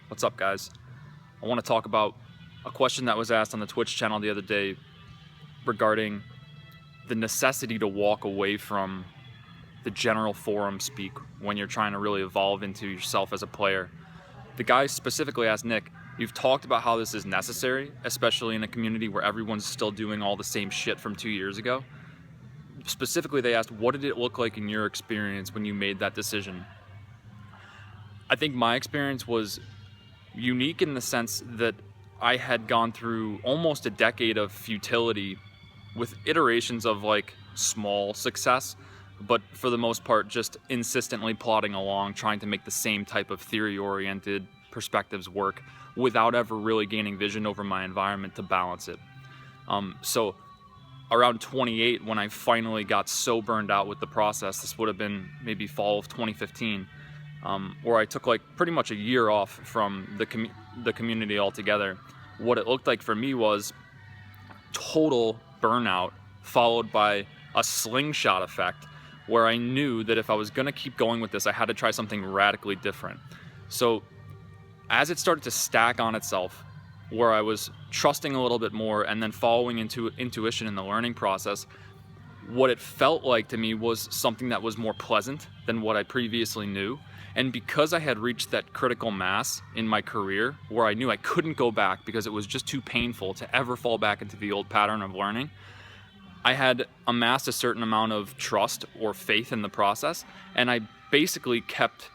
What's up, guys? I want to talk about a question that was asked on the Twitch channel the other day regarding the necessity to walk away from the general forum speak when you're trying to really evolve into yourself as a player. The guy specifically asked Nick, you've talked about how this is necessary, especially in a community where everyone's still doing all the same shit from 2 years ago. Specifically, they asked, what did it look like in your experience when you made that decision? I think my experience was unique in the sense that I had gone through almost a decade of futility with iterations of like small success, but for the most part just insistently plodding along, trying to make the same type of theory-oriented perspectives work without ever really gaining vision over my environment to balance it. So around 28, when I finally got so burned out with the process, this would have been maybe fall of 2015, where I took like pretty much a year off from the community altogether. What it looked like for me was total burnout followed by a slingshot effect, where I knew that if I was going to keep going with this, I had to try something radically different. So as it started to stack on itself, where I was trusting a little bit more and then following into intuition in the learning process, what it felt like to me was something that was more pleasant than what I previously knew. And because I had reached that critical mass in my career where I knew I couldn't go back because it was just too painful to ever fall back into the old pattern of learning, I had amassed a certain amount of trust or faith in the process, and I basically kept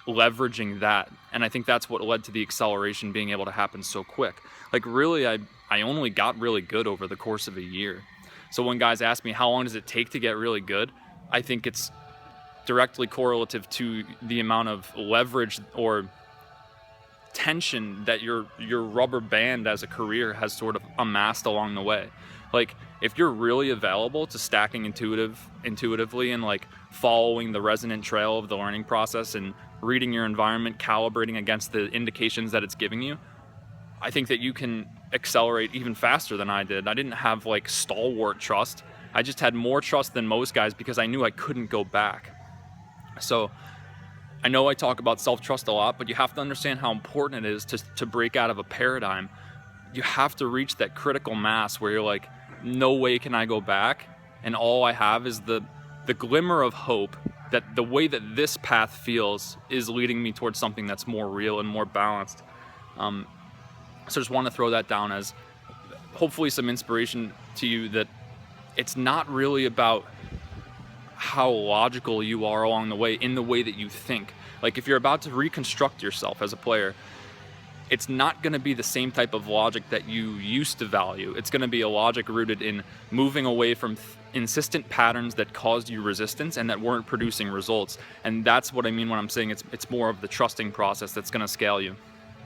leveraging that. And I think that's what led to the acceleration being able to happen so quick. Like really, I only got really good over the course of a year. So when guys ask me how long does it take to get really good, I think it's directly correlative to the amount of leverage or tension that your rubber band as a career has sort of amassed along the way. Like if you're really available to stacking intuitively and like following the resonant trail of the learning process and reading your environment, calibrating against the indications that it's giving you, I think that you can accelerate even faster than I did. I didn't have like stalwart trust. I just had more trust than most guys because I knew I couldn't go back. So I know I talk about self-trust a lot, but you have to understand how important it is to break out of a paradigm. You have to reach that critical mass where you're like, no way can I go back. And all I have is the glimmer of hope that the way that this path feels is leading me towards something that's more real and more balanced. So I just want to throw that down as hopefully some inspiration to you that it's not really about how logical you are along the way in the way that you think. Like if you're about to reconstruct yourself as a player, it's not going to be the same type of logic that you used to value. It's going to be a logic rooted in moving away from insistent patterns that caused you resistance and that weren't producing results. And that's what I mean when I'm saying it's more of the trusting process that's going to scale you.